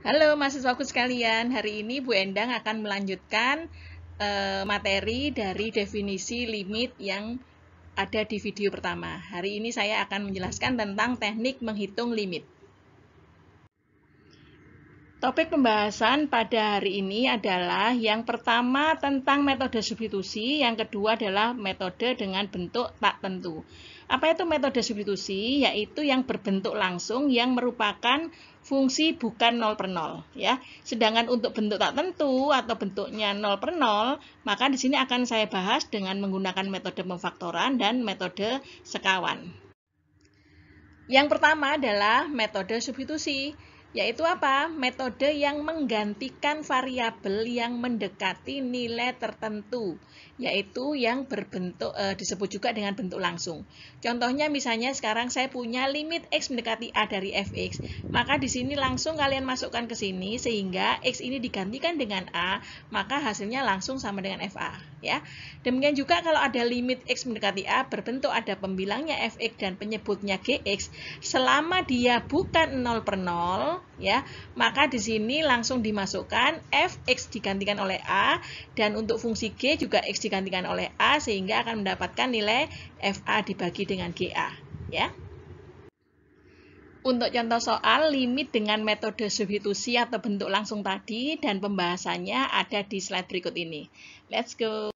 Halo mahasiswaku sekalian, hari ini Bu Endang akan melanjutkan materi dari definisi limit yang ada di video pertama. Hari ini saya akan menjelaskan tentang teknik menghitung limit. Topik pembahasan pada hari ini adalah yang pertama tentang metode substitusi, yang kedua adalah metode dengan bentuk tak tentu. Apa itu metode substitusi? Yaitu yang berbentuk langsung yang merupakan fungsi bukan 0 per 0 ya. Sedangkan untuk bentuk tak tentu atau bentuknya 0 per 0, maka di sini akan saya bahas dengan menggunakan metode pemfaktoran dan metode sekawan. Yang pertama adalah metode substitusi, yaitu apa? Metode yang menggantikan variabel yang mendekati nilai tertentu, yaitu yang berbentuk disebut juga dengan bentuk langsung. Contohnya misalnya sekarang saya punya limit x mendekati a dari fx, maka di sini langsung kalian masukkan ke sini sehingga x ini digantikan dengan a, maka hasilnya langsung sama dengan fa, ya. Demikian juga kalau ada limit x mendekati a berbentuk ada pembilangnya fx dan penyebutnya gx, selama dia bukan 0 per 0, ya, maka di sini langsung dimasukkan fx digantikan oleh a dan untuk fungsi g juga x digantikan oleh a sehingga akan mendapatkan nilai fa dibagi dengan ga, ya. Untuk contoh soal limit dengan metode substitusi atau bentuk langsung tadi dan pembahasannya ada di slide berikut ini. Let's go.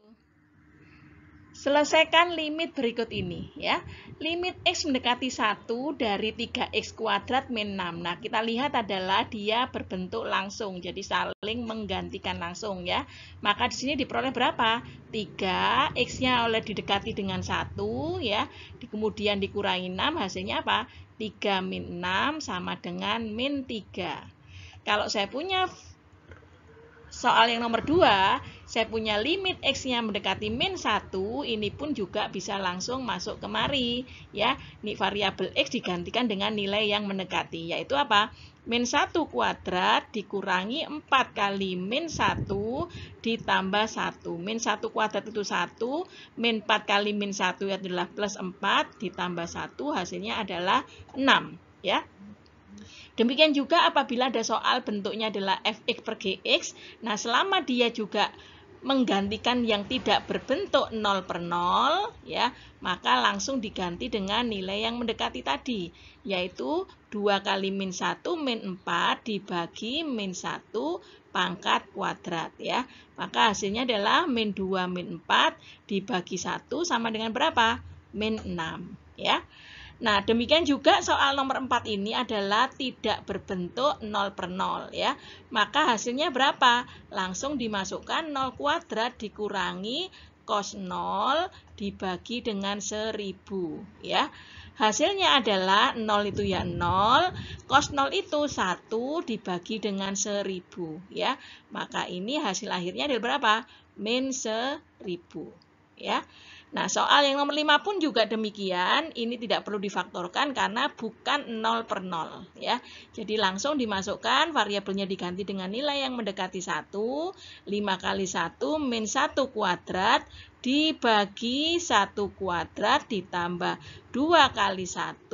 Selesaikan limit berikut ini ya. Limit x mendekati 1 dari 3x kuadrat min 6. Nah, kita lihat adalah dia berbentuk langsung. Jadi saling menggantikan langsung ya. Maka di sini diperoleh berapa? 3, x-nya oleh didekati dengan 1 ya. Kemudian dikurangi 6, hasilnya apa? 3 min 6 sama dengan min 3. Kalau saya punya soal yang nomor 2, saya punya limit x-nya mendekati min 1, ini pun juga bisa langsung masuk kemari ya. Ini variabel x digantikan dengan nilai yang mendekati, yaitu apa? Min 1 kuadrat dikurangi 4 kali min 1 ditambah 1. Min 1 kuadrat itu 1, min 4 kali min 1 adalah plus 4 ditambah 1, hasilnya adalah 6 ya. Demikian juga apabila ada soal bentuknya adalah fx per gx, nah selama dia juga menggantikan yang tidak berbentuk 0 per 0, ya, maka langsung diganti dengan nilai yang mendekati tadi, yaitu 2 kali min 1 min 4 dibagi min 1 pangkat kuadrat, ya. Maka hasilnya adalah min 2 min 4 dibagi 1 sama dengan berapa? Min 6, ya. Nah, demikian juga soal nomor 4 ini adalah tidak berbentuk 0 per 0 ya. Maka hasilnya berapa? Langsung dimasukkan 0 kuadrat dikurangi cos 0 dibagi dengan 1000 ya. Hasilnya adalah 0 itu ya 0, cos 0 itu 1 dibagi dengan 1000 ya. Maka ini hasil akhirnya adalah berapa? Min 1000 ya. Nah, soal yang nomor 5 pun juga demikian, ini tidak perlu difaktorkan karena bukan 0 per 0 ya. Jadi langsung dimasukkan, variabelnya diganti dengan nilai yang mendekati 1, 5 kali 1 min 1 kuadrat dibagi 1 kuadrat ditambah 2 kali 1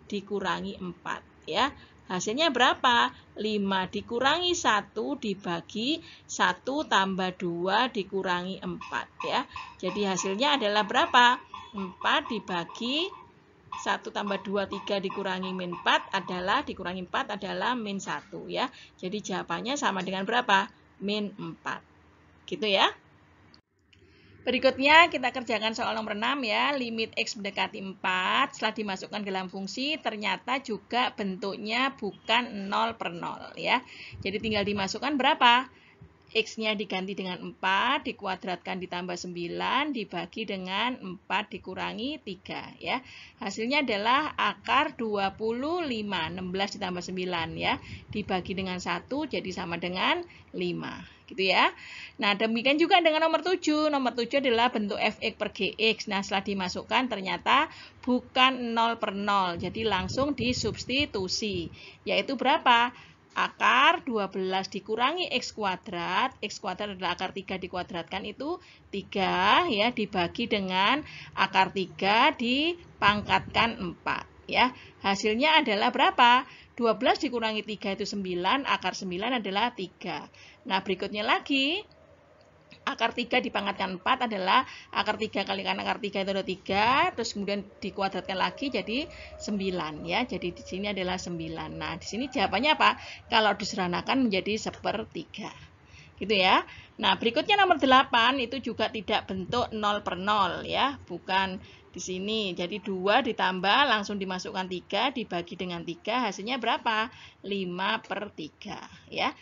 dikurangi 4 ya. Hasilnya berapa? 5 dikurangi 1 dibagi 1 tambah 2 dikurangi 4 ya. Jadi hasilnya adalah berapa? 4 dibagi 1 tambah 2, 3 dikurangi min 4 adalah, dikurangi 4 adalah min 1 ya. Jadi jawabannya sama dengan berapa? Min 4. Gitu ya. Berikutnya kita kerjakan soal nomor 6 ya. Limit x mendekati 4 setelah dimasukkan ke dalam fungsi ternyata juga bentuknya bukan 0 per 0 ya. Jadi tinggal dimasukkan berapa? X-nya diganti dengan 4 dikuadratkan ditambah 9 dibagi dengan 4 dikurangi 3 ya. Hasilnya adalah akar 25, 16 ditambah 9 ya. Dibagi dengan 1 jadi sama dengan 5. Gitu ya. Nah, demikian juga dengan nomor 7. Nomor 7 adalah bentuk fx per gx. Nah, setelah dimasukkan ternyata bukan 0 per 0. Jadi langsung disubstitusi. Yaitu berapa? Akar 12 dikurangi x kuadrat adalah akar 3 dikuadratkan itu 3 ya, dibagi dengan akar 3 dipangkatkan 4 Ya, hasilnya adalah berapa? 12 dikurangi 3 itu 9, akar 9 adalah 3. Nah, berikutnya lagi, akar 3 dipangkatkan 4 adalah akar 3 kalikan akar 3 itu ada 3, terus kemudian dikuadratkan lagi jadi 9 ya. Jadi di sini adalah 9. Nah, di sini jawabannya apa? Kalau disederhanakan menjadi 1/3. Gitu ya. Nah, berikutnya nomor 8 itu juga tidak bentuk 0 per 0 ya, bukan di sini. Jadi 2 ditambah langsung dimasukkan 3 dibagi dengan 3, hasilnya berapa? 5/3 ya.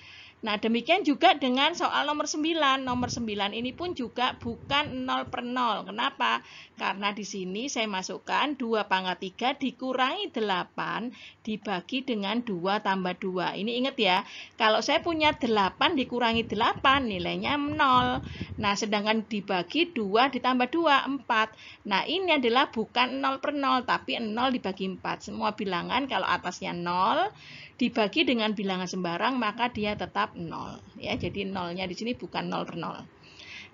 Nah, demikian juga dengan soal nomor 9. Nomor 9 ini pun juga bukan 0 per 0. Kenapa? Karena di sini saya masukkan 2 pangkat 3 dikurangi 8 dibagi dengan 2 tambah 2. Ini ingat ya, kalau saya punya 8 dikurangi 8 nilainya 0. Nah, sedangkan dibagi 2 ditambah 2, 4. Nah, ini adalah bukan 0 per 0, tapi 0 dibagi 4. Semua bilangan kalau atasnya 0 dibagi dengan bilangan sembarang maka dia tetap 0 ya. Jadi nolnya di sini bukan 0 per 0.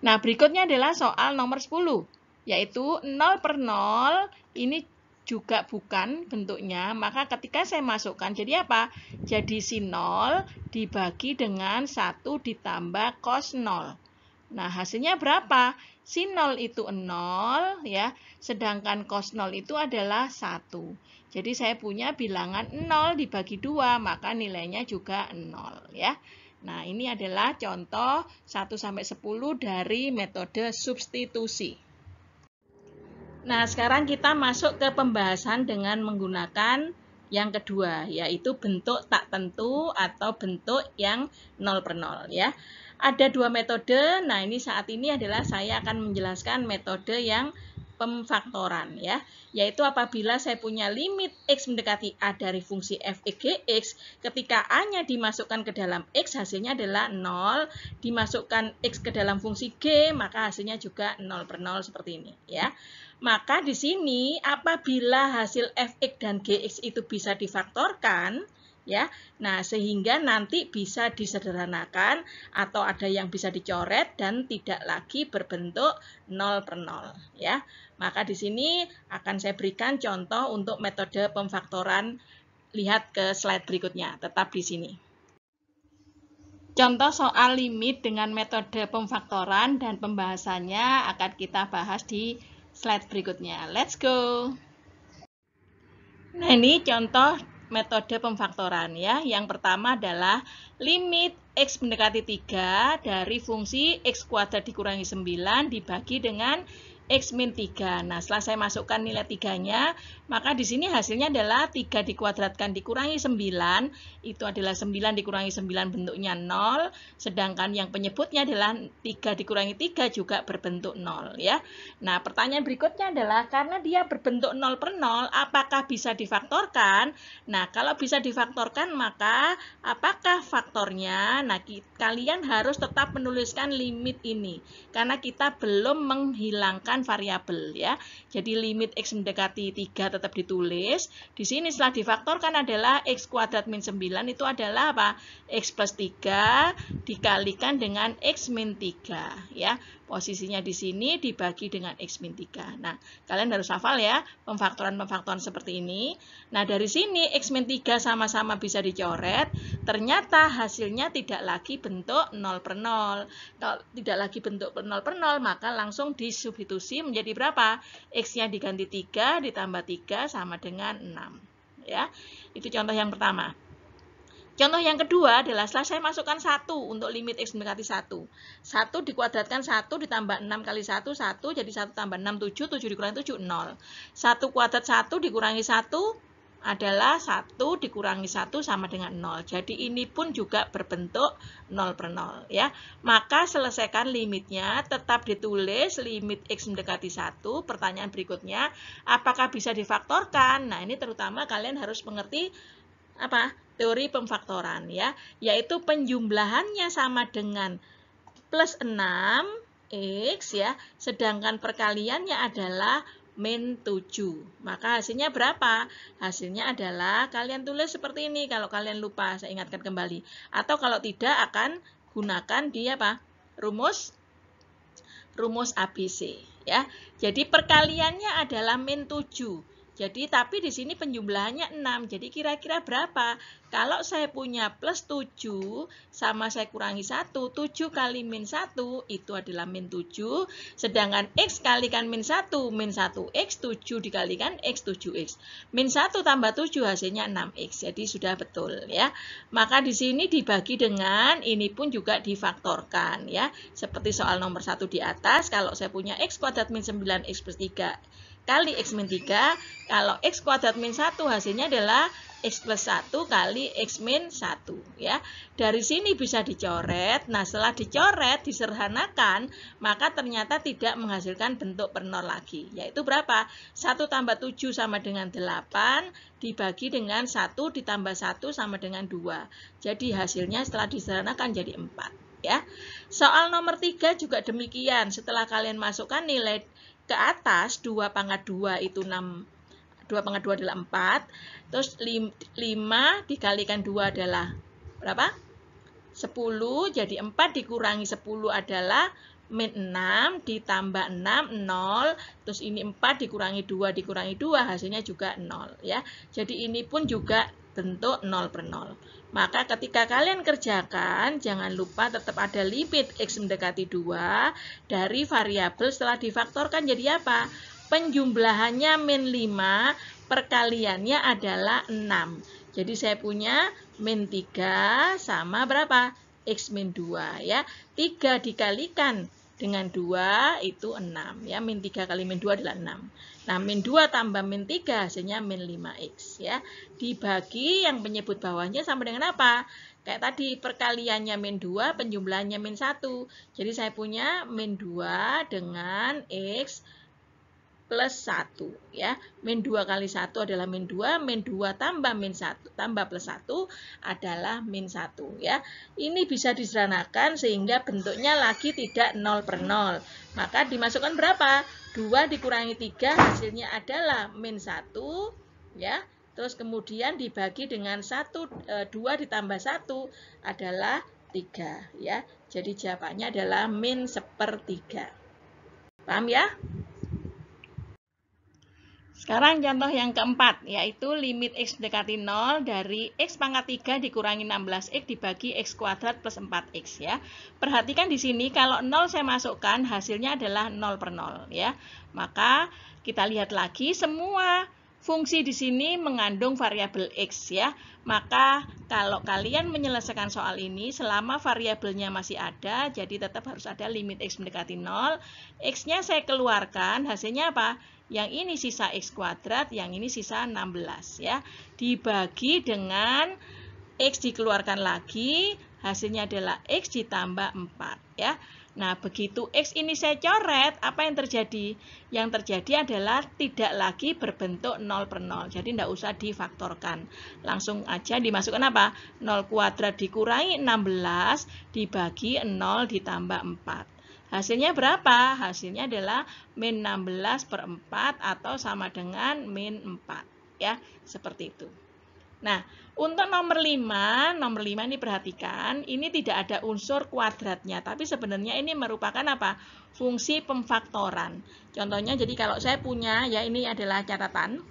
Nah, berikutnya adalah soal nomor 10 yaitu 0 per 0 ini juga bukan bentuknya, maka ketika saya masukkan jadi apa? Jadi sin 0 dibagi dengan 1 ditambah cos 0. Nah, hasilnya berapa? Sin 0 itu 0 ya, sedangkan cos 0 itu adalah 1. Jadi saya punya bilangan 0 dibagi 2, maka nilainya juga 0 ya. Nah, ini adalah contoh 1-10 dari metode substitusi. Nah, sekarang kita masuk ke pembahasan dengan menggunakan yang kedua, yaitu bentuk tak tentu atau bentuk yang 0 per 0 ya. Ada dua metode. Nah, ini saat ini adalah saya akan menjelaskan metode yang pemfaktoran ya, yaitu apabila saya punya limit x mendekati a dari fungsi f gx, ketika a-nya dimasukkan ke dalam x hasilnya adalah 0, dimasukkan x ke dalam fungsi g maka hasilnya juga 0 per 0 seperti ini ya. Maka di sini apabila hasil fx dan gx itu bisa difaktorkan ya, nah sehingga nanti bisa disederhanakan atau ada yang bisa dicoret dan tidak lagi berbentuk 0 per 0 ya. Maka di sini akan saya berikan contoh untuk metode pemfaktoran. Lihat ke slide berikutnya, tetap di sini. Contoh soal limit dengan metode pemfaktoran dan pembahasannya akan kita bahas di slide berikutnya. Let's go. Nah, ini contoh metode pemfaktoran ya. Yang pertama adalah limit x mendekati 3 dari fungsi x kuadrat dikurangi 9 dibagi dengan x min 3. Nah, setelah saya masukkan nilai 3-nya, maka di sini hasilnya adalah 3 dikuadratkan dikurangi 9, itu adalah 9 dikurangi 9 bentuknya 0, sedangkan yang penyebutnya adalah 3 dikurangi 3 juga berbentuk 0 ya. Nah, pertanyaan berikutnya adalah karena dia berbentuk 0 per 0, apakah bisa difaktorkan? Nah, kalau bisa difaktorkan maka apakah faktornya? Nah, kalian harus tetap menuliskan limit ini karena kita belum menghilangkan variabel ya. Jadi limit x mendekati 3 tetap ditulis. Di sini setelah difaktorkan adalah x kuadrat min 9 itu adalah apa? X plus 3 dikalikan dengan x min 3 ya. Posisinya di sini dibagi dengan x min 3. Nah, kalian harus hafal ya pemfaktoran-pemfaktoran seperti ini. Nah, dari sini x min 3 sama-sama bisa dicoret. Ternyata hasilnya tidak lagi bentuk 0 per 0. Kalau tidak lagi bentuk 0 per 0, maka langsung disubstitusi menjadi berapa? X-nya diganti 3 ditambah 3 sama dengan 6. Ya, itu contoh yang pertama. Contoh yang kedua adalah setelah saya masukkan 1 untuk limit x mendekati 1. 1 dikuadratkan 1 ditambah 6 kali 1, 1. Jadi 1 tambah 6, 7. 7 dikurangi 7, 0. 1 kuadrat 1 dikurangi 1 adalah 1 dikurangi 1 sama dengan 0. Jadi ini pun juga berbentuk 0 per 0 ya. Maka selesaikan limitnya, tetap ditulis limit x mendekati 1. Pertanyaan berikutnya, apakah bisa difaktorkan? Nah, ini terutama kalian harus mengerti apa? Teori pemfaktoran ya, yaitu penjumlahannya sama dengan plus 6x ya, sedangkan perkaliannya adalah min 7. Maka hasilnya berapa? Hasilnya adalah kalian tulis seperti ini. Kalau kalian lupa, saya ingatkan kembali. Atau kalau tidak akan gunakan di apa? Rumus ABC ya. Jadi perkaliannya adalah min 7. Jadi tapi di sini penjumlahannya 6. Jadi kira-kira berapa? Kalau saya punya plus 7 sama saya kurangi 1, 7 kali min 1 itu adalah min 7. Sedangkan X kalikan min 1 1X, 7 dikalikan X 7X. Min 1 tambah 7 hasilnya 6X. Jadi sudah betul ya. Maka di sini dibagi dengan ini pun juga difaktorkan ya. Seperti soal nomor 1 di atas, kalau saya punya X kuadrat min 9X plus 3 kali X min 3, kalau X kuadrat min 1 hasilnya adalah X plus 1 kali X min 1 ya. Dari sini bisa dicoret. Nah, setelah dicoret, disederhanakan, maka ternyata tidak menghasilkan bentuk per nol lagi. Yaitu berapa? 1 tambah 7 sama dengan 8, dibagi dengan 1 ditambah 1 sama dengan 2. Jadi hasilnya setelah disederhanakan jadi 4 ya. Soal nomor 3 juga demikian. Setelah kalian masukkan nilai ke atas, 2 pangkat 2 itu 6, 2 pangkat 2 adalah 4, terus 5 dikalikan 2 adalah berapa? 10, jadi 4 dikurangi 10 adalah min 6, ditambah 6, 0, terus ini 4 dikurangi 2 hasilnya juga 0 ya. Jadi ini pun juga bentuk 0 per 0. Maka ketika kalian kerjakan, jangan lupa tetap ada limit X mendekati 2 dari variabel setelah difaktorkan jadi apa? Penjumlahannya min 5, perkaliannya adalah 6. Jadi saya punya min 3 sama berapa? X min 2 ya. 3 dikalikan dengan 2 itu 6 ya. Min 3 kali min 2 adalah 6. Nah, min 2 tambah min 3 hasilnya min 5X ya. Dibagi yang penyebut bawahnya sama dengan apa? Kayak tadi perkaliannya min 2, penjumlahannya min 1. Jadi saya punya min 2 dengan X plus 1 ya. Min 2 kali 1 adalah min 2, min 2 tambah min 1 tambah plus 1 adalah min 1 ya. Ini bisa disederhanakan sehingga bentuknya lagi tidak 0 per 0. Maka dimasukkan berapa? 2 dikurangi 3 hasilnya adalah min 1 ya. Terus kemudian dibagi dengan 2 ditambah 1 adalah 3 ya. Jadi jawabannya adalah min 1/3. Paham ya? Sekarang contoh yang keempat, yaitu limit X mendekati 0 dari X pangkat 3 dikurangi 16X dibagi X kuadrat plus 4X ya. Perhatikan di sini kalau 0 saya masukkan hasilnya adalah 0 per 0 ya. Maka kita lihat lagi semua fungsi di sini mengandung variabel X ya. Maka kalau kalian menyelesaikan soal ini selama variabelnya masih ada, jadi tetap harus ada limit X mendekati 0. X-nya saya keluarkan, hasilnya apa? Yang ini sisa X kuadrat, yang ini sisa 16 ya. Dibagi dengan X dikeluarkan lagi, hasilnya adalah X ditambah 4 ya. Nah, begitu X ini saya coret, apa yang terjadi? Yang terjadi adalah tidak lagi berbentuk 0 per 0. Jadi tidak usah difaktorkan. Langsung aja dimasukkan apa? 0 kuadrat dikurangi 16 dibagi 0 ditambah 4. Hasilnya berapa? Hasilnya adalah min 16 per 4 atau sama dengan min 4 ya, seperti itu. Nah, untuk nomor 5 ini perhatikan, ini tidak ada unsur kuadratnya, tapi sebenarnya ini merupakan apa? Fungsi pemfaktoran. Contohnya, jadi kalau saya punya, ya ini adalah catatan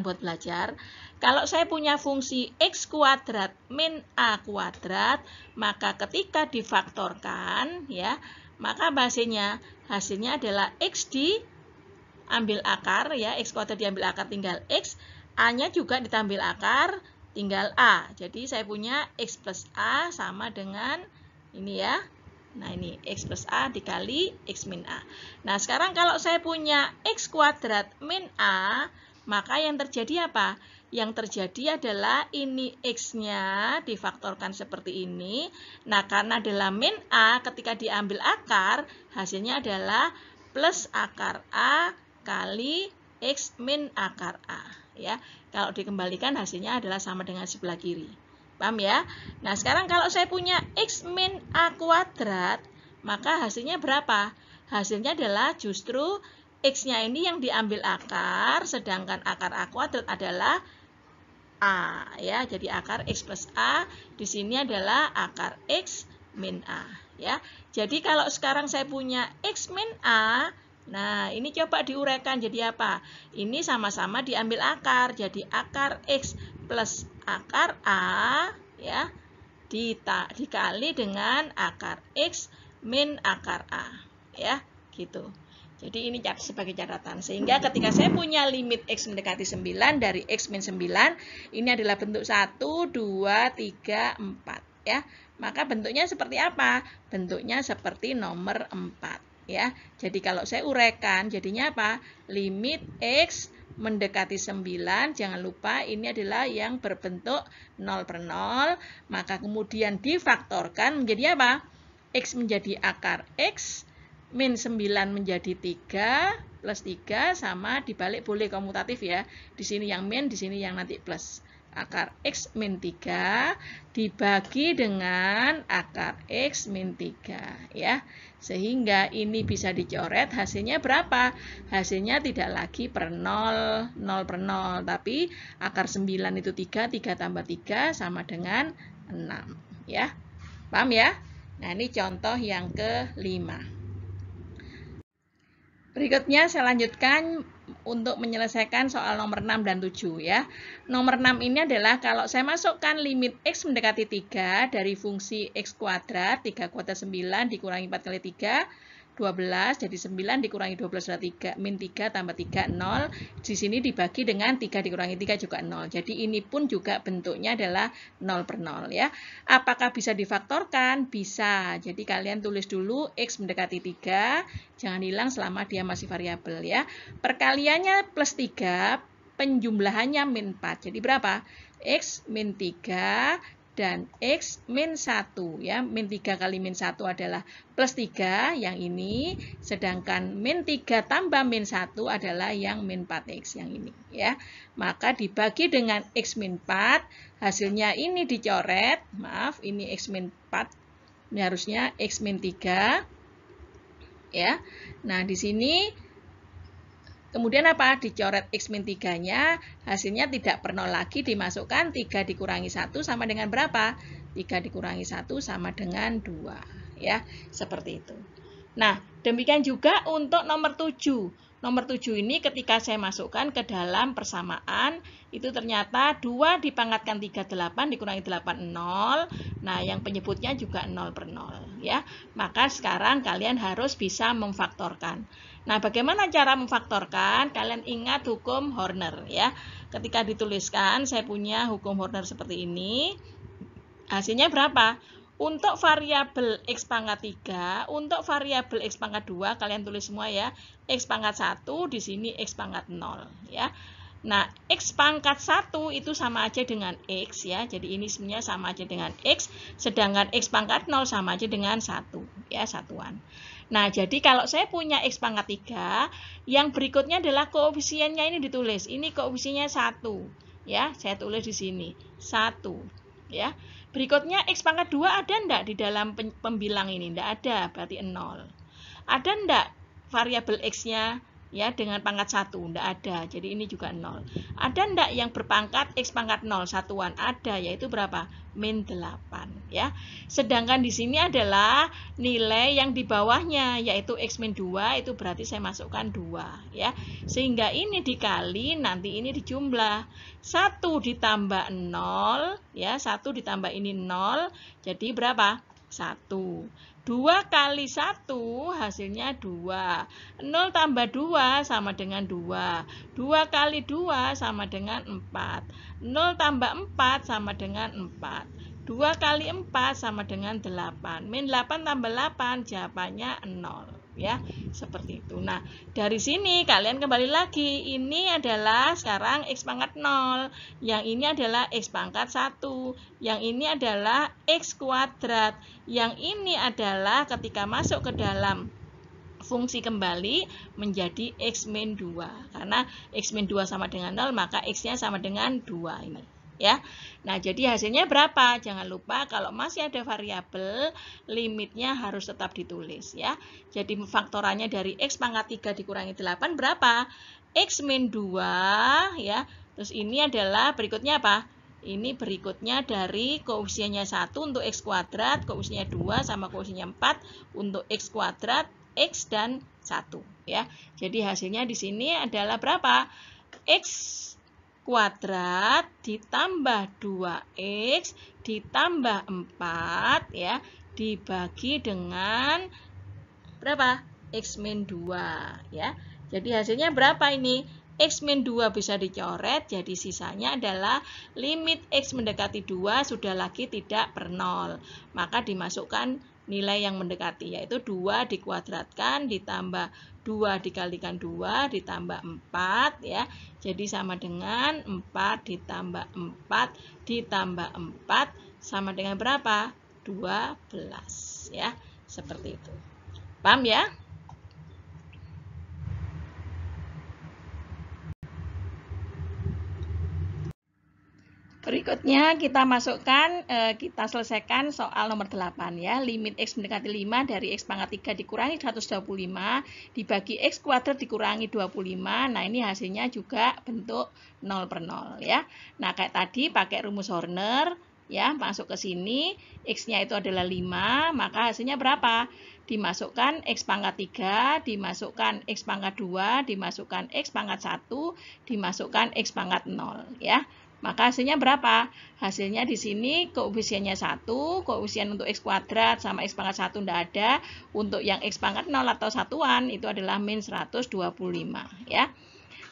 buat belajar. Kalau saya punya fungsi X kuadrat min A kuadrat, maka ketika difaktorkan, ya, maka hasilnya adalah X diambil akar, ya, X kuadrat diambil akar tinggal X, A-nya juga diambil akar tinggal A. Jadi saya punya X plus A sama dengan ini ya. Nah, ini X plus A dikali X min A. Nah, sekarang kalau saya punya X kuadrat min A, maka yang terjadi apa? Yang terjadi adalah ini X-nya difaktorkan seperti ini. Nah, karena adalah min A, ketika diambil akar, hasilnya adalah plus akar A kali X min akar A. Ya, kalau dikembalikan hasilnya adalah sama dengan sebelah kiri. Paham ya? Nah, sekarang kalau saya punya X min A kuadrat, maka hasilnya berapa? Hasilnya adalah justru X-nya ini yang diambil akar, sedangkan akar A kuadrat adalah A. Ya, jadi akar X plus A di sini adalah akar X min A. Ya, jadi kalau sekarang saya punya X min A, Nah, ini coba diuraikan jadi apa? Ini sama-sama diambil akar. Jadi akar X plus akar A ya dikali dengan akar X min akar A ya, gitu. Jadi ini sebagai catatan. Sehingga ketika saya punya limit X mendekati 9 dari X min 9, ini adalah bentuk 1, 2, 3, 4 ya. Maka bentuknya seperti apa? Bentuknya seperti nomor 4. Ya, jadi kalau saya uraikan jadinya apa? Limit X mendekati 9, jangan lupa ini adalah yang berbentuk 0/0, maka kemudian difaktorkan menjadi apa? X menjadi akar X, min 9 menjadi 3, plus 3 sama dibalik boleh komutatif ya. Di sini yang min, di sini yang nanti plus. Akar X min 3 dibagi dengan akar X min 3 ya. Sehingga ini bisa dicoret, hasilnya berapa? Hasilnya tidak lagi per 0, 0/0, tapi akar 9 itu 3, 3 tambah 3 sama dengan 6 ya. Paham ya? Nah, ini contoh yang ke-5. Berikutnya saya lanjutkan untuk menyelesaikan soal nomor 6 dan 7 ya. Nomor 6 ini adalah kalau saya masukkan limit X mendekati 3 dari fungsi X kuadrat, 3 kuadrat 9 dikurangi 4 kali 3, 12, jadi 9 dikurangi 12 adalah 3, min 3 tambah 3, 0. Di sini dibagi dengan 3 dikurangi 3 juga 0. Jadi ini pun juga bentuknya adalah 0/0 ya. Apakah bisa difaktorkan? Bisa. Jadi kalian tulis dulu X mendekati 3, jangan hilang selama dia masih variabel ya. Perkaliannya plus 3, penjumlahannya min 4. Jadi berapa? X min 3 dan X min 1 ya. Min 3 kali min 1 adalah plus 3 yang ini, sedangkan min 3 tambah min 1 adalah yang min 4X yang ini ya. Maka dibagi dengan X min 4, hasilnya ini dicoret, maaf ini X min 4, ini harusnya X min 3 ya. Nah, di sini kemudian apa? Dicoret X min 3-nya, hasilnya tidak per 0 lagi, dimasukkan 3 dikurangi 1 sama dengan berapa? 3 dikurangi 1 sama dengan 2. Ya, seperti itu. Nah, demikian juga untuk nomor 7. Nomor 7 ini ketika saya masukkan ke dalam persamaan, itu ternyata 2 dipangkatkan 3, 8 dikurangi 8, 0. Nah, yang penyebutnya juga 0/0. Ya. Maka sekarang kalian harus bisa memfaktorkan. Nah, bagaimana cara memfaktorkan? Kalian ingat hukum Horner ya. Ketika dituliskan, saya punya hukum Horner seperti ini. Hasilnya berapa? Untuk variabel X pangkat 3, untuk variabel X pangkat 2, kalian tulis semua ya. X pangkat 1, di sini X pangkat 0 ya. Nah, X pangkat 1 itu sama aja dengan X ya. Jadi ini sebenarnya sama aja dengan X, sedangkan X pangkat 0 sama aja dengan 1 ya, satuan. Nah, jadi kalau saya punya X pangkat 3, yang berikutnya adalah koefisiennya ini ditulis. Ini koefisiennya 1 ya, saya tulis di sini 1 ya. Berikutnya X pangkat 2 ada enggak di dalam pembilang ini? Enggak ada, berarti 0. Ada enggak variabel X-nya ya dengan pangkat 1? Enggak ada, jadi ini juga 0. Ada enggak yang berpangkat X pangkat 0 satuan? Ada, yaitu berapa? Min 8 ya. Sedangkan di sini adalah nilai yang di bawahnya yaitu X min 2, itu berarti saya masukkan 2 ya. Sehingga ini dikali, nanti ini dijumlah. 1 ditambah 0 ya, 1 ditambah ini 0, jadi berapa? 1. 2 kali 1 hasilnya 2. 0 tambah 2 sama dengan 2. 2 kali 2 sama dengan 4. 0 tambah 4 sama dengan 4. 2 kali 4 sama dengan 8. Min 8 tambah 8 jawabannya 0 ya. Seperti itu. Nah, dari sini kalian kembali lagi. Ini adalah sekarang X pangkat 0. Yang ini adalah X pangkat 1. Yang ini adalah X kuadrat. Yang ini adalah ketika masuk ke dalam fungsi kembali menjadi X min 2. Karena X min 2 sama dengan 0, maka X-nya sama dengan 2 ini. Ya. Nah, jadi hasilnya berapa? Jangan lupa kalau masih ada variabel, limitnya harus tetap ditulis ya. Jadi faktorannya dari X pangkat 3 dikurangi 8 berapa? X min 2 ya. Terus ini adalah berikutnya apa? Ini berikutnya dari koefisiennya 1 untuk X kuadrat, koefisiennya 2 sama koefisiennya 4 untuk X kuadrat, X dan 1 ya. Jadi hasilnya di sini adalah berapa? X kuadrat ditambah 2x ditambah 4 ya, dibagi dengan berapa? X min 2 ya. Jadi hasilnya berapa ini? X min 2 bisa dicoret, jadi sisanya adalah limit X mendekati 2 sudah lagi tidak per 0. Maka dimasukkan nilai yang mendekati, yaitu 2 dikuadratkan ditambah 2 dikalikan 2 ditambah 4 ya. Jadi sama dengan 4 ditambah 4 ditambah 4 sama dengan berapa? 12 ya. Seperti itu. Paham ya? Berikutnya kita masukkan, kita selesaikan soal nomor 8 ya. Limit X mendekati 5 dari X pangkat 3 dikurangi 125 dibagi X kuadrat dikurangi 25. Nah ini hasilnya juga bentuk 0 per 0 ya. Nah kayak tadi pakai rumus Horner ya, masuk ke sini, X-nya itu adalah 5, maka hasilnya berapa? Dimasukkan X pangkat 3, dimasukkan X pangkat 2, dimasukkan X pangkat 1, dimasukkan X pangkat 0 ya. Maka hasilnya berapa? Hasilnya di sini koefisiennya 1, koefisien untuk X kuadrat sama X pangkat 1 tidak ada. Untuk yang X pangkat 0 atau satuan itu adalah min 125 ya.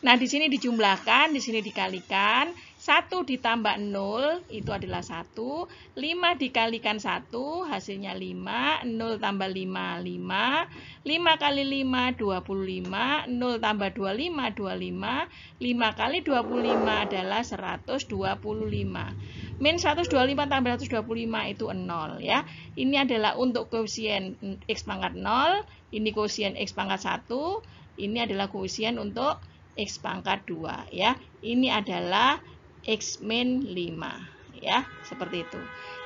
Nah, di sini dijumlahkan, di sini dikalikan. 1 ditambah 0 itu adalah 1. 5 dikalikan 1 hasilnya 5. 0 tambah 5, 5. 5 kali 5, 25. 0 tambah 25, 25. 5 kali 25 adalah 125. Min 125 tambah 125 itu 0 ya. Ini adalah untuk koefisien X pangkat 0. Ini koefisien X pangkat 1. Ini adalah koefisien untuk X pangkat 2 ya. Ini adalah X min 5 ya, seperti itu.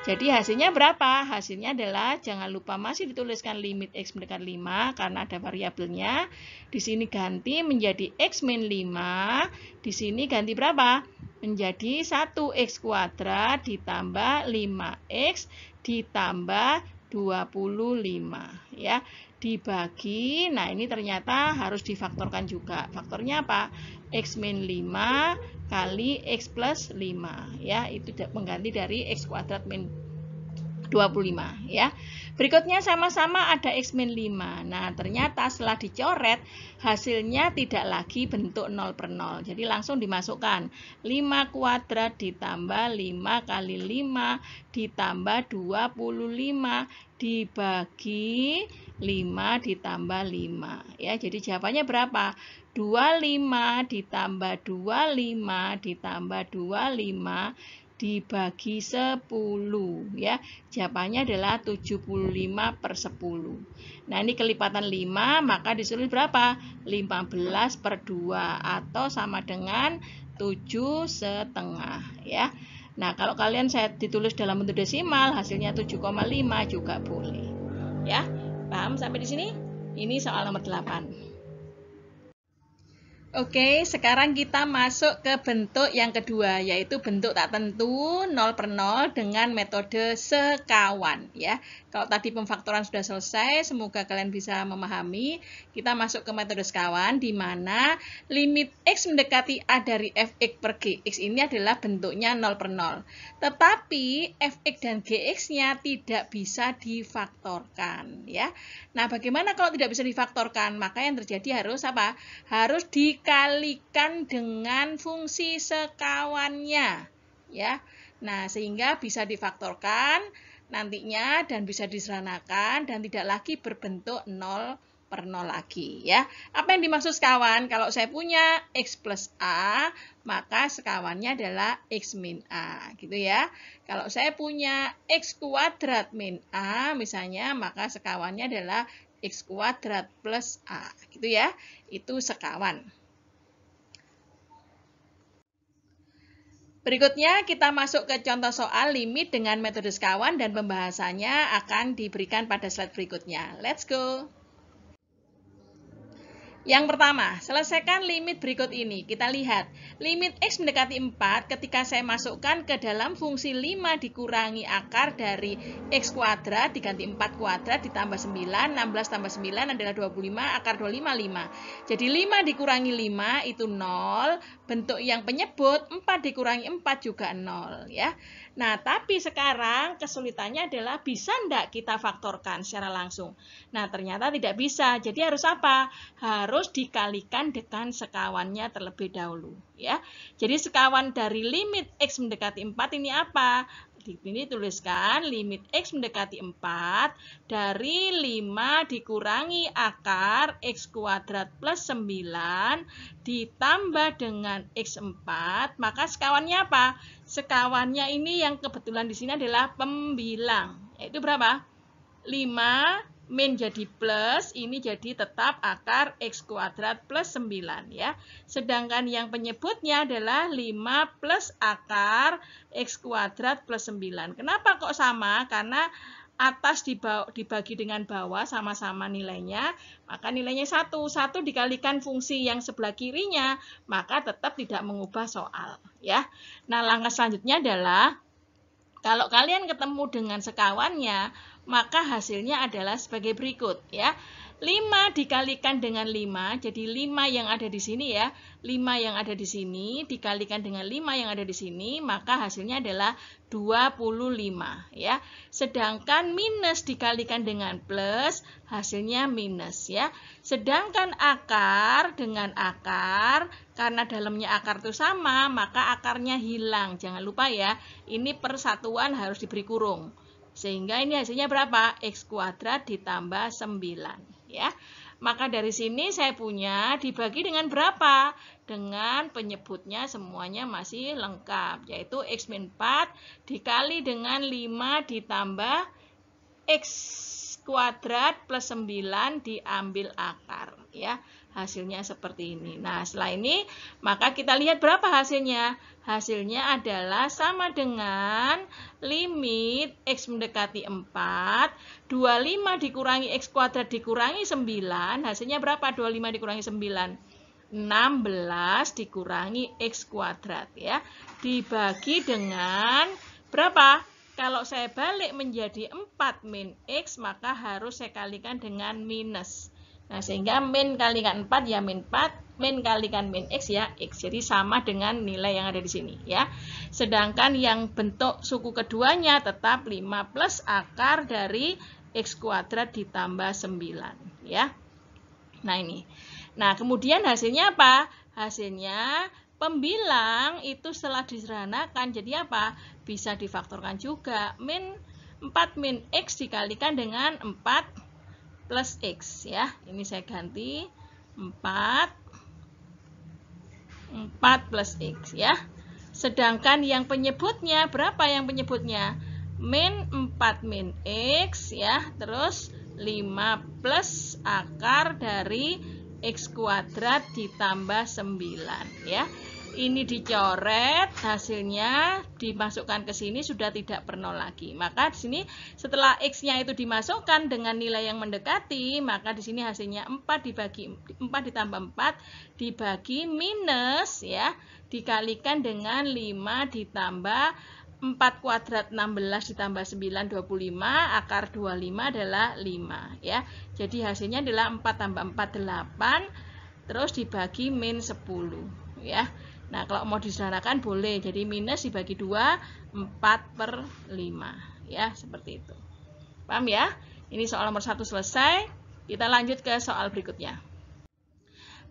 Jadi hasilnya berapa? Hasilnya adalah, jangan lupa masih dituliskan limit X mendekat 5 karena ada variabelnya. Di sini ganti menjadi X min 5. Di sini ganti berapa? Menjadi 1x kuadrat ditambah 5x ditambah 25 ya. Dibagi, nah ini ternyata harus difaktorkan juga. Faktornya apa? X min 5 kali X plus 5 ya, itu mengganti dari X kuadrat min 25 ya. Berikutnya sama-sama ada X min 5. Nah ternyata setelah dicoret hasilnya tidak lagi bentuk 0 per 0. Jadi langsung dimasukkan 5 kuadrat ditambah 5 kali 5 ditambah 25 dibagi 5 ditambah 5 ya. Jadi jawabannya berapa? 25 ditambah 25 ditambah 25 dibagi 10 ya. Jawabannya adalah 75 per 10. Nah ini kelipatan 5, maka disuruh berapa? 15 per 2 atau sama dengan 7,5 ya. Nah kalau kalian saya ditulis dalam bentuk desimal hasilnya 7,5 juga boleh ya. Paham sampai di sini? Ini soal nomor 8. Oke, sekarang kita masuk ke bentuk yang kedua, yaitu bentuk tak tentu 0 per 0 dengan metode sekawan ya. Kalau tadi pemfaktoran sudah selesai, semoga kalian bisa memahami. Kita masuk ke metode sekawan, di mana limit X mendekati A dari Fx per Gx ini adalah bentuknya 0 per 0. Tetapi Fx dan Gx-nya tidak bisa difaktorkan ya. Nah, bagaimana kalau tidak bisa difaktorkan? Maka yang terjadi harus apa? Harus dikalikan dengan fungsi sekawannya ya. Nah, sehingga bisa difaktorkan nantinya dan bisa disederhanakan dan tidak lagi berbentuk 0 per 0 lagi ya. Apa yang dimaksud sekawan? Kalau saya punya X plus A, maka sekawannya adalah X min A gitu ya. Kalau saya punya X kuadrat min A misalnya, maka sekawannya adalah X kuadrat plus A gitu ya. Itu sekawan. Berikutnya kita masuk ke contoh soal limit dengan metode sekawan dan pembahasannya akan diberikan pada slide berikutnya. Let's go! Yang pertama, selesaikan limit berikut ini. Kita lihat, limit X mendekati 4 ketika saya masukkan ke dalam fungsi 5 dikurangi akar dari X kuadrat diganti 4 kuadrat ditambah 9, 16 tambah 9 adalah 25, akar 25, 5. Jadi 5 dikurangi 5 itu 0, bentuk yang penyebut 4 dikurangi 4 juga 0 ya. Nah, tapi sekarang kesulitannya adalah bisa enggak kita faktorkan secara langsung? Nah, ternyata tidak bisa. Jadi harus apa? Harus dikalikan dengan sekawannya terlebih dahulu ya. Jadi sekawan dari limit X mendekati 4 ini apa? Di sini tuliskan limit X mendekati 4 dari 5 dikurangi akar X kuadrat plus 9 ditambah dengan X4, maka sekawannya apa? Sekawannya ini yang kebetulan di sini adalah pembilang. Yaitu berapa? 5 min jadi plus, ini jadi tetap akar X kuadrat plus 9 ya. Sedangkan yang penyebutnya adalah 5 plus akar X kuadrat plus 9. Kenapa kok sama? Karena atas dibagi dengan bawah sama-sama nilainya, maka nilainya 1. 1 dikalikan fungsi yang sebelah kirinya, maka tetap tidak mengubah soal ya. Nah, langkah selanjutnya adalah kalau kalian ketemu dengan sekawannya, maka hasilnya adalah sebagai berikut ya. 5 dikalikan dengan 5, jadi 5 yang ada di sini ya. 5 yang ada di sini dikalikan dengan 5 yang ada di sini, maka hasilnya adalah 25 ya. Sedangkan minus dikalikan dengan plus, hasilnya minus ya. Sedangkan akar dengan akar, karena dalamnya akar itu sama, maka akarnya hilang. Jangan lupa ya, ini persatuan harus diberi kurung. Sehingga ini hasilnya berapa? X kuadrat ditambah 9 ya. Maka dari sini saya punya dibagi dengan berapa? Dengan penyebutnya semuanya masih lengkap, yaitu X min 4 dikali dengan 5 ditambah X kuadrat plus 9 diambil akar ya. Hasilnya seperti ini. Nah, setelah ini maka kita lihat berapa hasilnya. Hasilnya adalah sama dengan limit X mendekati 4, 25 dikurangi X kuadrat dikurangi 9, hasilnya berapa? 25 dikurangi 9. 16 dikurangi X kuadrat ya. Dibagi dengan berapa? Kalau saya balik menjadi 4 min X, maka harus saya kalikan dengan minus. Nah, sehingga min kalikan 4 ya min 4, min kalikan min X ya X. Jadi sama dengan nilai yang ada di sini ya. Sedangkan yang bentuk suku keduanya tetap 5 plus akar dari X kuadrat ditambah 9 ya. Nah, ini. Nah, kemudian hasilnya apa? Hasilnya pembilang itu setelah disederhanakan jadi apa? Bisa difaktorkan juga. Min 4 min X dikalikan dengan 4 plus X ya. Ini saya ganti 4 plus X ya. Sedangkan yang penyebutnya berapa yang penyebutnya? Min 4 min X ya. Terus 5 plus akar dari X kuadrat ditambah 9 ya. Ini dicoret, hasilnya dimasukkan ke sini sudah tidak per 0 lagi. Maka di sini setelah X-nya itu dimasukkan dengan nilai yang mendekati, maka di sini hasilnya 4 ditambah 4 dibagi minus ya, dikalikan dengan 5 ditambah 4 kuadrat 16 ditambah 9 25, akar 25 adalah 5 ya. Jadi hasilnya adalah 4 tambah 4 8, terus dibagi min 10 ya. Nah, kalau mau disederhanakan boleh, jadi minus dibagi 2, 4/5 ya, seperti itu. Paham ya? Ini soal nomor 1 selesai. Kita lanjut ke soal berikutnya.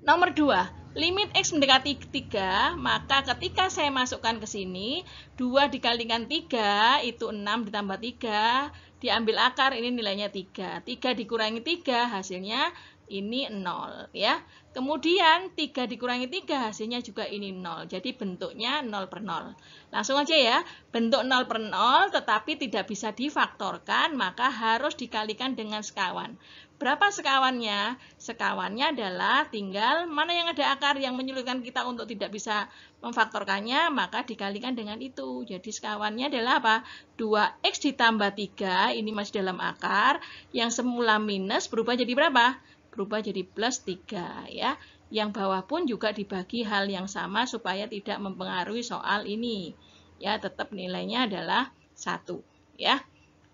Nomor 2, limit X mendekati 3, maka ketika saya masukkan ke sini, 2 dikalikan 3 itu 6 ditambah 3, diambil akar, ini nilainya 3. 3 dikurangi 3, hasilnya ini 0 ya. Kemudian 3 dikurangi 3 hasilnya juga ini 0. Jadi bentuknya 0 per 0. Langsung aja ya. Bentuk 0 per 0 tetapi tidak bisa difaktorkan, maka harus dikalikan dengan sekawan. Berapa sekawannya? Sekawannya adalah tinggal mana yang ada akar yang menyulitkan kita untuk tidak bisa memfaktorkannya, maka dikalikan dengan itu. Jadi sekawannya adalah apa? 2X ditambah 3, ini masih dalam akar, yang semula minus berubah jadi berapa? berubah jadi plus 3 ya. Yang bawah pun juga dibagi hal yang sama supaya tidak mempengaruhi soal ini. Ya, tetap nilainya adalah 1 ya.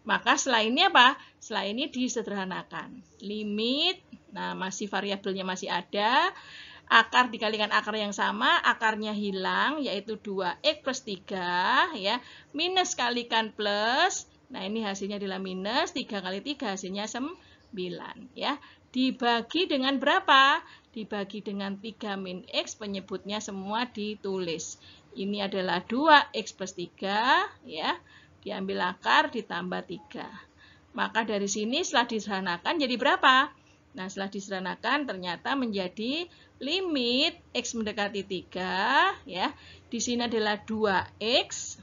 Maka setelah ini apa? Setelah ini disederhanakan. Limit, nah masih variabelnya masih ada. Akar dikalikan akar yang sama, akarnya hilang, yaitu 2x plus 3, ya. Minus kalikan plus, nah ini hasilnya adalah minus, 3 kali 3 hasilnya 9, ya. Dibagi dengan berapa? Dibagi dengan 3 min x, penyebutnya semua ditulis. Ini adalah 2x plus 3, ya. Diambil akar, ditambah 3. Maka dari sini setelah disederhanakan jadi berapa? Nah, setelah disederhanakan ternyata menjadi limit x mendekati 3, ya. Di sini adalah 2x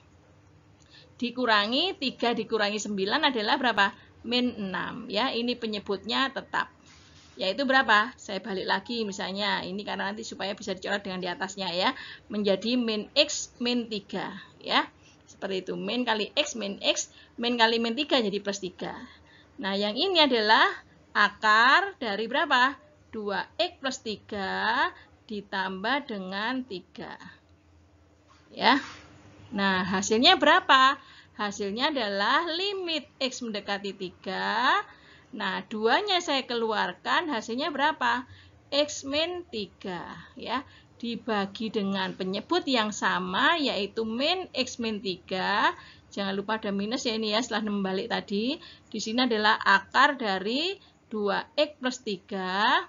dikurangi 3 dikurangi 9 adalah berapa? Min 6, ya. Ini penyebutnya tetap. Yaitu berapa? Saya balik lagi misalnya, ini karena nanti supaya bisa dicoret dengan di atasnya ya. Menjadi min x min 3, ya. Seperti itu, min kali x, min kali min 3 jadi plus 3. Nah, yang ini adalah akar dari berapa? 2x plus 3 ditambah dengan 3. Ya. Nah, hasilnya berapa? Hasilnya adalah limit x mendekati 3. Nah, 2-nya saya keluarkan, hasilnya berapa? X min 3. Ya. Dibagi dengan penyebut yang sama, yaitu min x min 3. Jangan lupa ada minus ya ini ya, setelah membalik tadi. Di sini adalah akar dari 2x plus 3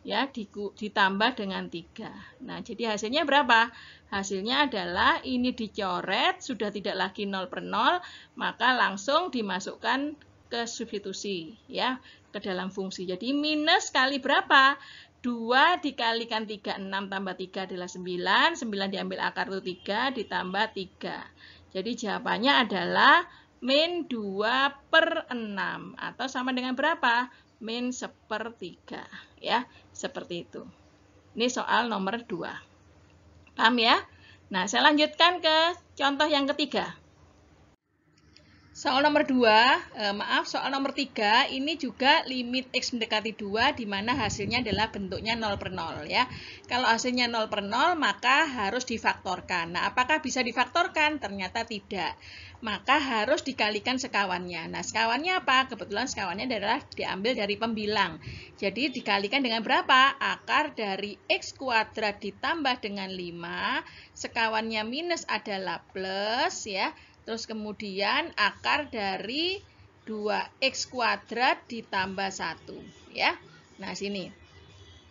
ya ditambah dengan 3. Nah, jadi hasilnya berapa? Hasilnya adalah ini dicoret, sudah tidak lagi 0 per 0, maka langsung dimasukkan ke substitusi ya, ke dalam fungsi. Jadi minus kali berapa? 2 dikalikan 3, 6 tambah 3 adalah 9, 9 diambil akar itu 3 ditambah 3. Jadi jawabannya adalah min 2 per 6 atau sama dengan berapa? Min 1/3 ya, seperti itu. Ini soal nomor 2. Paham ya? Nah, saya lanjutkan ke contoh yang ketiga. Soal nomor 2, soal nomor 3 ini juga limit x mendekati 2 di mana hasilnya adalah bentuknya 0 per 0 ya. Kalau hasilnya 0 per 0 maka harus difaktorkan. Nah, apakah bisa difaktorkan? Ternyata tidak. Maka harus dikalikan sekawannya. Nah, sekawannya apa? Kebetulan sekawannya adalah diambil dari pembilang. Jadi dikalikan dengan berapa? Akar dari x kuadrat ditambah dengan 5, sekawannya minus adalah plus ya. Terus kemudian akar dari 2x kuadrat ditambah 1 ya. Nah, sini.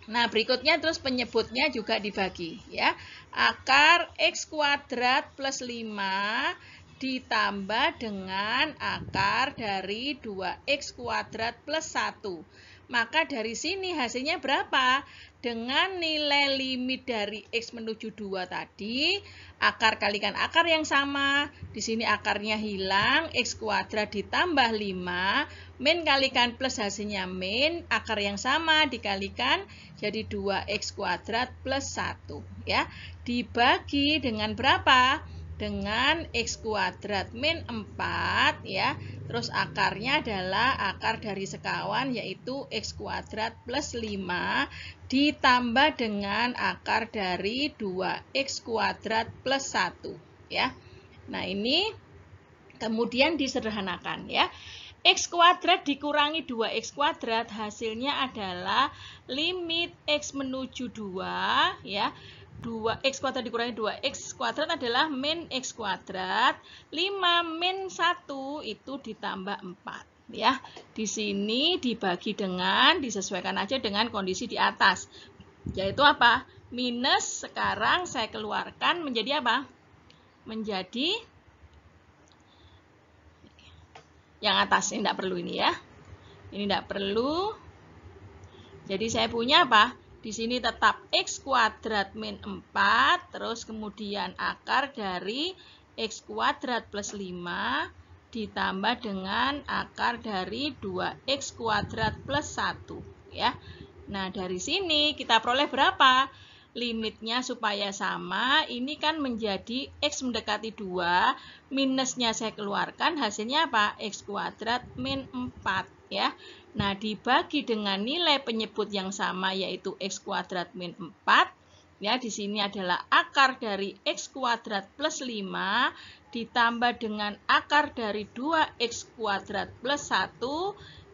Nah, berikutnya terus penyebutnya juga dibagi ya. Akar x kuadrat plus 5 ditambah dengan akar dari 2x kuadrat plus 1. Maka dari sini hasilnya berapa? Dengan nilai limit dari x menuju 2 tadi, akar kalikan akar yang sama, di sini akarnya hilang, x kuadrat ditambah 5, min kalikan plus hasilnya min, akar yang sama dikalikan jadi 2x kuadrat plus 1. Ya. Dibagi dengan berapa? Dengan x kuadrat min 4 ya. Terus akarnya adalah akar dari sekawan yaitu x kuadrat plus 5 ditambah dengan akar dari 2x kuadrat plus 1 ya. Nah, ini kemudian disederhanakan ya. X kuadrat dikurangi 2x kuadrat hasilnya adalah limit x menuju 2 ya. 2x kuadrat dikurangi 2x kuadrat adalah min x kuadrat, 5 min 1 itu ditambah 4 ya. Di sini dibagi dengan, disesuaikan aja dengan kondisi di atas, yaitu apa? Minus sekarang saya keluarkan menjadi apa? Menjadi yang atas, ini tidak perlu ini ya, ini tidak perlu. Jadi saya punya apa? Di sini tetap x kuadrat min 4, terus kemudian akar dari x kuadrat plus 5 ditambah dengan akar dari 2x kuadrat plus 1 ya. Nah, dari sini kita peroleh berapa? Limitnya supaya sama, ini kan menjadi x mendekati 2, minusnya saya keluarkan, hasilnya apa? X kuadrat min 4 ya. Nah, dibagi dengan nilai penyebut yang sama yaitu x kuadrat min 4. Ya, di sini adalah akar dari x kuadrat plus 5 ditambah dengan akar dari 2x kuadrat plus 1.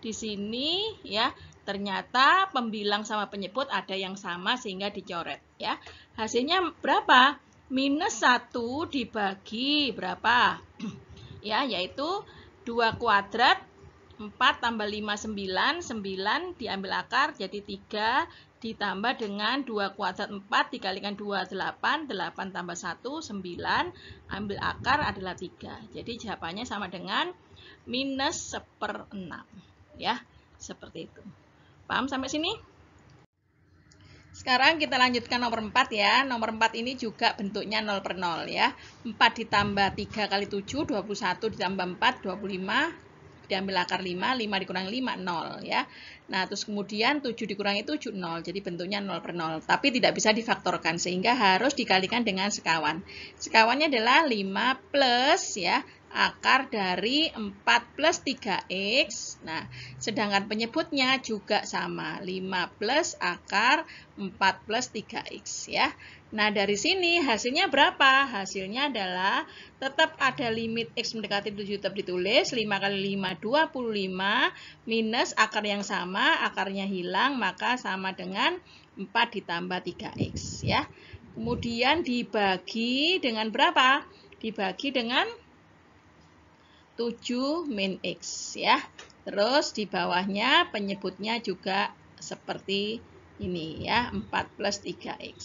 Di sini ya, ternyata pembilang sama penyebut ada yang sama sehingga dicoret ya. Hasilnya berapa? Minus 1 dibagi berapa? Ya, yaitu 2 kuadrat 4 tambah 5, 9. 9 diambil akar jadi 3 ditambah dengan 2 kuadrat 4 dikalikan 2, 8. 8 tambah 1, 9. Ambil akar adalah 3. Jadi jawabannya sama dengan minus 1/6. Ya, seperti itu. Paham sampai sini? Sekarang kita lanjutkan nomor 4 ya. Nomor 4 ini juga bentuknya 0/0 ya. 4 ditambah 3 kali 7, 21 ditambah 4, 25. Diambil akar 5, 5 dikurangi 5, 0 ya. Nah, terus kemudian 7 dikurangi 7, 0. Jadi bentuknya 0/0. Tapi tidak bisa difaktorkan sehingga harus dikalikan dengan sekawan. Sekawannya adalah 5 plus ya, akar dari 4 plus 3x. Nah, sedangkan penyebutnya juga sama, 5 plus akar 4 plus 3x ya. Nah, dari sini hasilnya berapa? Hasilnya adalah tetap ada limit x mendekati 7 tetap ditulis, 5 kali 5, 25, minus akar yang sama, akarnya hilang, maka sama dengan 4 ditambah 3x ya. Kemudian dibagi dengan berapa? Dibagi dengan 7 min x ya. Terus di bawahnya penyebutnya juga seperti ini ya, 4 plus 3x.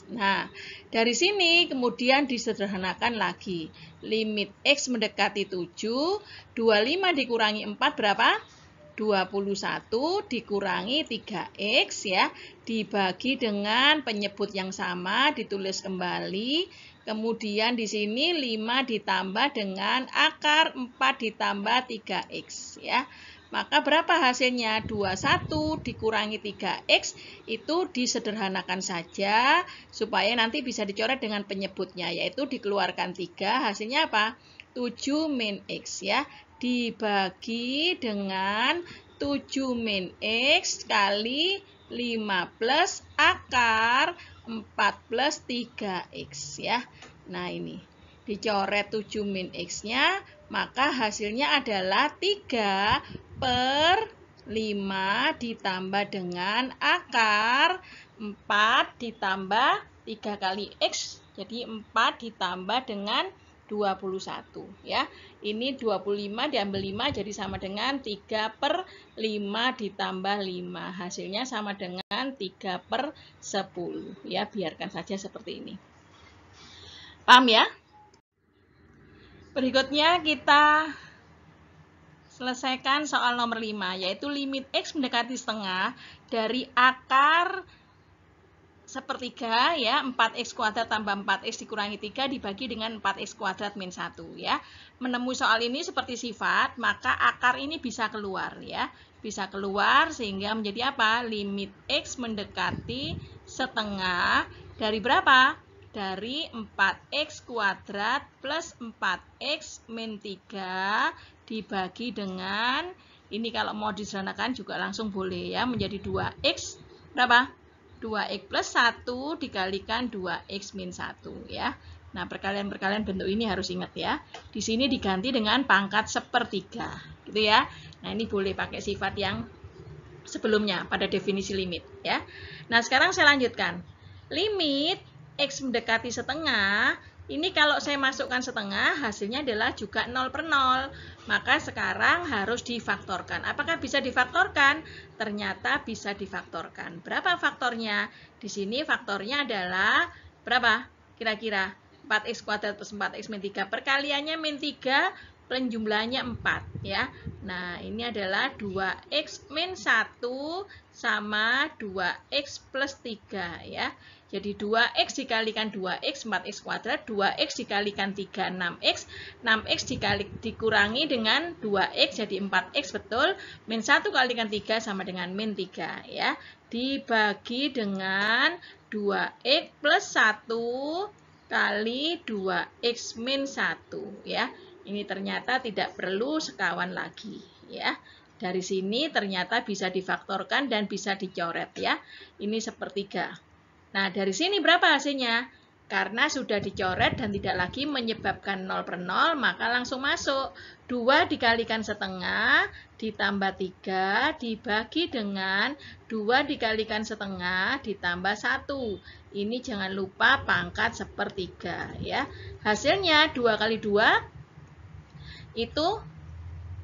Nah, dari sini kemudian disederhanakan lagi. Limit x mendekati 7, 25 dikurangi 4 berapa? 21 dikurangi 3x ya, dibagi dengan penyebut yang sama, ditulis kembali. Kemudian di sini 5 ditambah dengan akar 4 ditambah 3x ya. Maka berapa hasilnya? 21 dikurangi 3x itu disederhanakan saja supaya nanti bisa dicoret dengan penyebutnya, yaitu dikeluarkan 3, hasilnya apa? 7 min x ya, dibagi dengan 7 min x kali 5 plus akar 4 plus 3x ya. Nah, ini dicoret 7 min x-nya, maka hasilnya adalah 3 per 5 ditambah dengan akar 4 ditambah 3 kali x, jadi 4 ditambah dengan 21 ya. Ini 25 diambil 5 jadi sama dengan 3 per 5 ditambah 5. Hasilnya sama dengan 3 per 10 ya. Biarkan saja seperti ini. Paham ya? Berikutnya kita selesaikan soal nomor 5, yaitu limit x mendekati setengah dari akar sepertiga ya, 4x kuadrat tambah 4x dikurangi 3 dibagi dengan 4x kuadrat min 1 ya. Menemui soal ini seperti sifat, maka akar ini bisa keluar ya. Bisa keluar sehingga menjadi apa? Limit x mendekati setengah dari berapa? Dari 4x kuadrat plus 4x min 3 dibagi dengan, ini kalau mau disederhanakan juga langsung boleh ya, menjadi 2x berapa? 2x plus 1 dikalikan 2x min 1 ya. Nah, perkalian-perkalian bentuk ini harus ingat ya. Di sini diganti dengan pangkat sepertiga gitu ya. Nah, ini boleh pakai sifat yang sebelumnya pada definisi limit ya. Nah, sekarang saya lanjutkan. Limit x mendekati setengah, ini kalau saya masukkan setengah, hasilnya adalah juga 0/0. Maka sekarang harus difaktorkan. Apakah bisa difaktorkan? Ternyata bisa difaktorkan. Berapa faktornya? Di sini faktornya adalah berapa? Kira-kira 4x kuadrat plus 4x min 3. Perkaliannya min 3, penjumlahnya 4 ya. Nah, ini adalah 2x min 1 sama 2x plus 3 ya. Jadi 2x dikalikan 2x, 4x kuadrat, 2x dikalikan 3, 6x, 6x dikurangi dengan 2x, jadi 4x betul, min 1 kalikan 3 sama dengan min 3 ya. Dibagi dengan 2x plus 1 kali 2x min 1 ya. Ini ternyata tidak perlu sekawan lagi ya. Dari sini ternyata bisa difaktorkan dan bisa dicoret ya. Ini sepertiga. Nah, dari sini berapa hasilnya? Karena sudah dicoret dan tidak lagi menyebabkan 0 per 0, maka langsung masuk. 2 dikalikan setengah, ditambah 3, dibagi dengan 2 dikalikan setengah, ditambah 1. Ini jangan lupa pangkat sepertiga ya. Hasilnya 2 kali 2 itu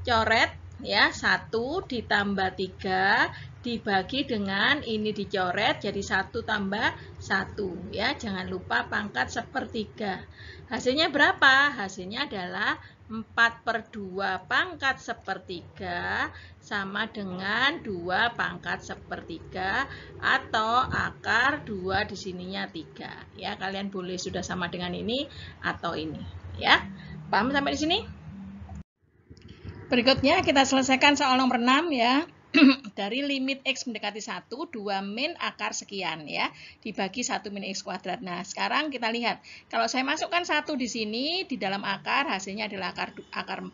coret ya, 1 ditambah 3 dibagi dengan ini dicoret jadi 1 tambah 1 ya, jangan lupa pangkat sepertiga. Hasilnya berapa? Hasilnya adalah 4 per 2 pangkat sepertiga sama dengan 2 pangkat sepertiga atau akar 2 di sininya 3 ya. Kalian boleh sudah sama dengan ini atau ini ya. Paham sampai di sini? Berikutnya kita selesaikan soal nomor 6 ya. Dari limit X mendekati 1, 2 min akar sekian ya. Dibagi 1 min X kuadrat. Nah, sekarang kita lihat. Kalau saya masukkan 1 di sini, di dalam akar, hasilnya adalah akar 4,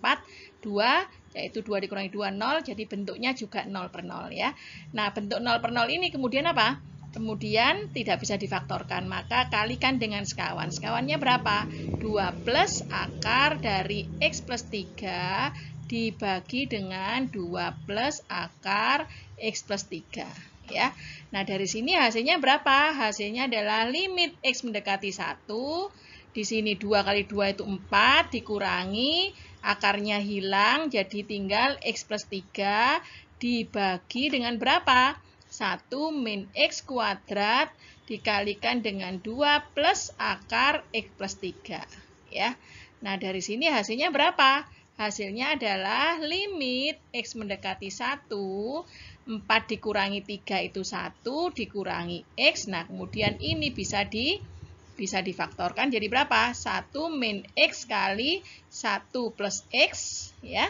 2, yaitu 2 dikurangi 2, 0. Jadi bentuknya juga 0 per 0 ya. Nah, bentuk 0 per 0 ini kemudian apa? Kemudian tidak bisa difaktorkan, maka kalikan dengan sekawan. Sekawannya berapa? 2 plus akar dari X plus 3 dibagi dengan 2 plus akar X plus 3 ya. Nah, dari sini hasilnya berapa? Hasilnya adalah limit X mendekati 1. Di sini 2 kali 2 itu 4 dikurangi akarnya hilang jadi tinggal X plus 3 dibagi dengan berapa? 1 min X kuadrat dikalikan dengan 2 plus akar X plus 3 ya. Nah, dari sini hasilnya berapa? Hasilnya adalah limit X mendekati 1, 4 dikurangi 3 itu 1, dikurangi X. Nah, kemudian ini bisa difaktorkan jadi berapa? 1 min X kali 1 plus X, ya.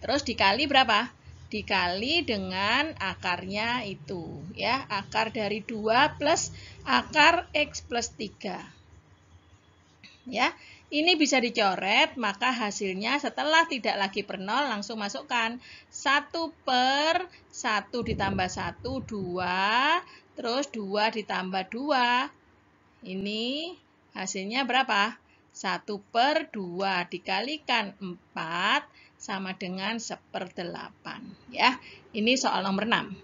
Terus dikali berapa? Dikali dengan akarnya itu, ya. Akar dari 2 plus akar X plus 3. Ya. Ini bisa dicoret, maka hasilnya setelah tidak lagi per 0, langsung masukkan 1 per 1 ditambah 1, 2, terus 2 ditambah 2. Ini hasilnya berapa? 1 per 2 dikalikan 4 sama dengan 1/8. Ya, ini soal nomor 6.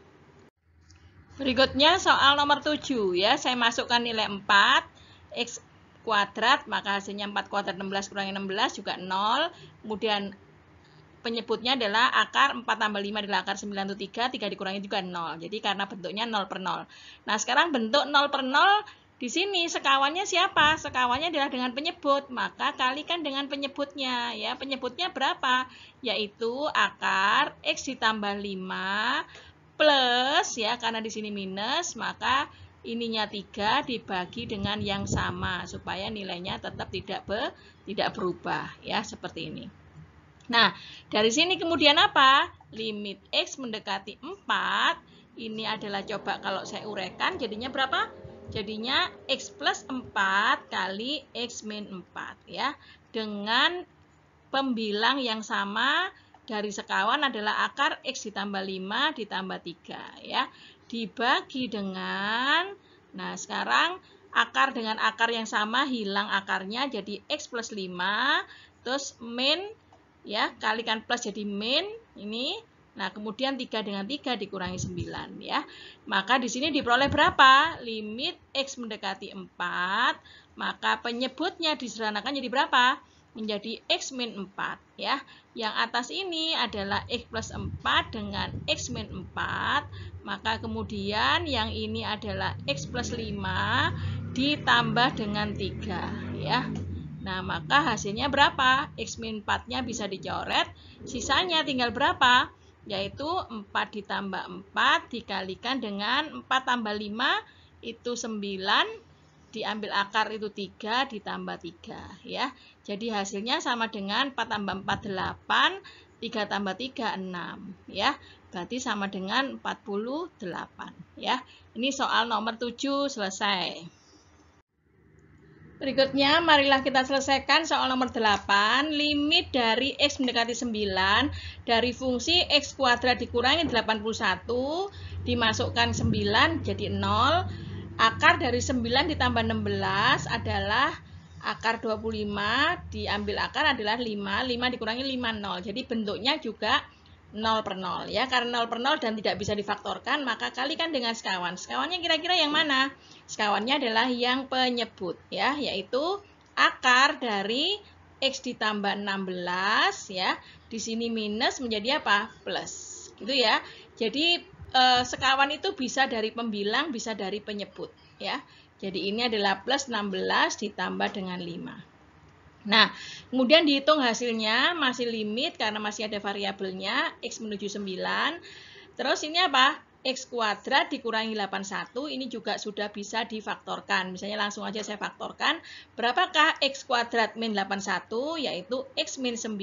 Berikutnya soal nomor 7 ya, saya masukkan nilai 4, X kuadrat, maka hasilnya 4 kuadrat 16 kurangi 16 juga 0. Kemudian penyebutnya adalah akar 4 tambah 5 adalah akar 9 itu 3, 3 dikurangi juga 0. Jadi karena bentuknya 0 per 0. Nah, sekarang bentuk 0 per 0 di sini sekawannya siapa? Sekawannya adalah dengan penyebut, maka kalikan dengan penyebutnya ya. Penyebutnya berapa? Yaitu akar X ditambah 5 plus ya, karena di sini minus, maka ininya 3 dibagi dengan yang sama supaya nilainya tetap tidak berubah ya, seperti ini. Nah, dari sini kemudian apa? Limit X mendekati 4 ini adalah, coba kalau saya uraikan jadinya berapa? Jadinya X plus 4 kali X min 4 ya. Dengan pembilang yang sama dari sekawan adalah akar X ditambah 5 ditambah 3 ya. Dibagi dengan, nah sekarang akar dengan akar yang sama hilang akarnya jadi X plus 5 terus min ya, kalikan plus jadi min ini. Nah, kemudian 3 dengan 3 dikurangi 9 ya. Maka di sini diperoleh berapa? Limit X mendekati 4, maka penyebutnya disederhanakan jadi berapa? Menjadi X min 4 ya. Yang atas ini adalah X plus 4 dengan X min 4, maka kemudian yang ini adalah X plus 5 ditambah dengan 3 ya. Nah, maka hasilnya berapa? X min 4-nya bisa dicoret, sisanya tinggal berapa? Yaitu 4 ditambah 4 dikalikan dengan 4 tambah 5 itu 9, diambil akar itu 3 ditambah 3 ya. Jadi hasilnya sama dengan 4 tambah 4 8, 3 tambah 3 6 ya. Berarti sama dengan 48 ya. Ini soal nomor 7 selesai. Berikutnya, marilah kita selesaikan soal nomor 8. Limit dari X mendekati 9 dari fungsi X kuadrat dikurangi 81, dimasukkan 9 jadi 0. Akar dari 9 ditambah 16 adalah akar 25, diambil akar adalah 5, 5 dikurangi 5, 0. Jadi bentuknya juga 0 per 0 ya. Karena 0 per 0 dan tidak bisa difaktorkan, maka kalikan dengan sekawan. Sekawannya kira-kira yang mana? Sekawannya adalah yang penyebut ya, yaitu akar dari X ditambah 16 ya. Di sini minus menjadi apa? Plus. Gitu ya. Jadi sekawan itu bisa dari pembilang, bisa dari penyebut ya. Jadi ini adalah plus 16 ditambah dengan 5. Nah, kemudian dihitung hasilnya, masih limit karena masih ada variabelnya, X menuju 9. Terus ini apa? X kuadrat dikurangi 81, ini juga sudah bisa difaktorkan. Misalnya langsung aja saya faktorkan. Berapakah X kuadrat min 81? Yaitu X min 9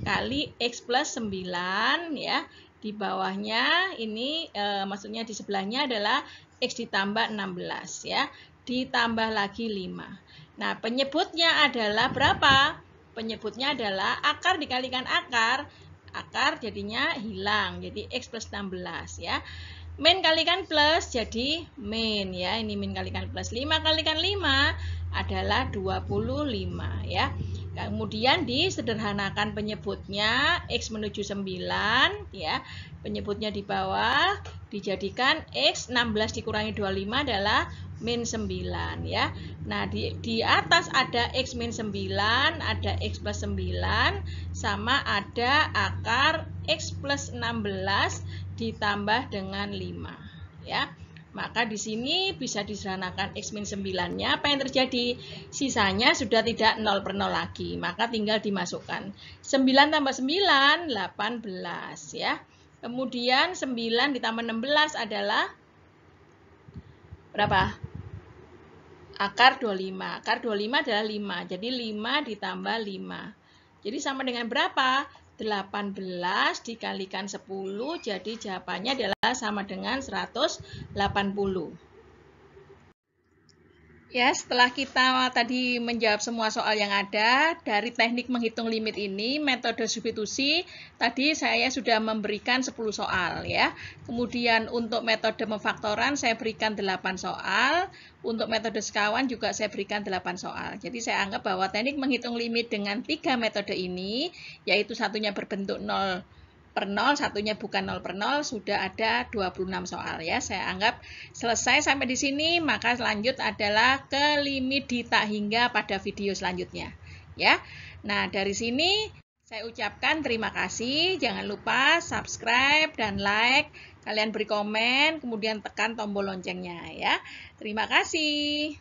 kali X plus 9 ya. Di bawahnya ini maksudnya di sebelahnya adalah X ditambah 16 ya. Ditambah lagi 5. Nah, penyebutnya adalah berapa? Penyebutnya adalah akar dikalikan akar. Akar jadinya hilang, jadi X plus 16 ya. Min kalikan plus jadi min ya. Ini min kalikan plus 5 kalikan 5 adalah 25 ya. Kemudian disederhanakan penyebutnya X menuju 9 ya. Penyebutnya di bawah dijadikan X 16 dikurangi 25 adalah min 9 ya. Nah, di atas ada X min 9, ada X plus 9, sama ada akar X plus 16 ditambah dengan 5 ya. Maka di sini bisa disederhanakan X min 9-nya. Apa yang terjadi? Sisanya sudah tidak 0 per 0 lagi. Maka tinggal dimasukkan. 9 tambah 9, 18 ya. Kemudian 9 ditambah 16 adalah berapa? Akar 25. Akar 25 adalah 5. Jadi 5 ditambah 5. Jadi sama dengan berapa? 18 dikalikan 10, jadi jawabannya adalah sama dengan 180. Ya, setelah kita tadi menjawab semua soal yang ada, dari teknik menghitung limit ini, metode substitusi, tadi saya sudah memberikan 10 soal ya. Kemudian untuk metode pemfaktoran saya berikan 8 soal, untuk metode sekawan juga saya berikan 8 soal. Jadi saya anggap bahwa teknik menghitung limit dengan 3 metode ini, yaitu satunya berbentuk 0 per 0, satunya bukan 0 per 0, sudah ada 26 soal ya. Saya anggap selesai sampai di sini, maka lanjut adalah ke limit di tak hingga pada video selanjutnya ya. Nah, dari sini saya ucapkan terima kasih. Jangan lupa subscribe dan like. Kalian beri komen, kemudian tekan tombol loncengnya ya. Terima kasih.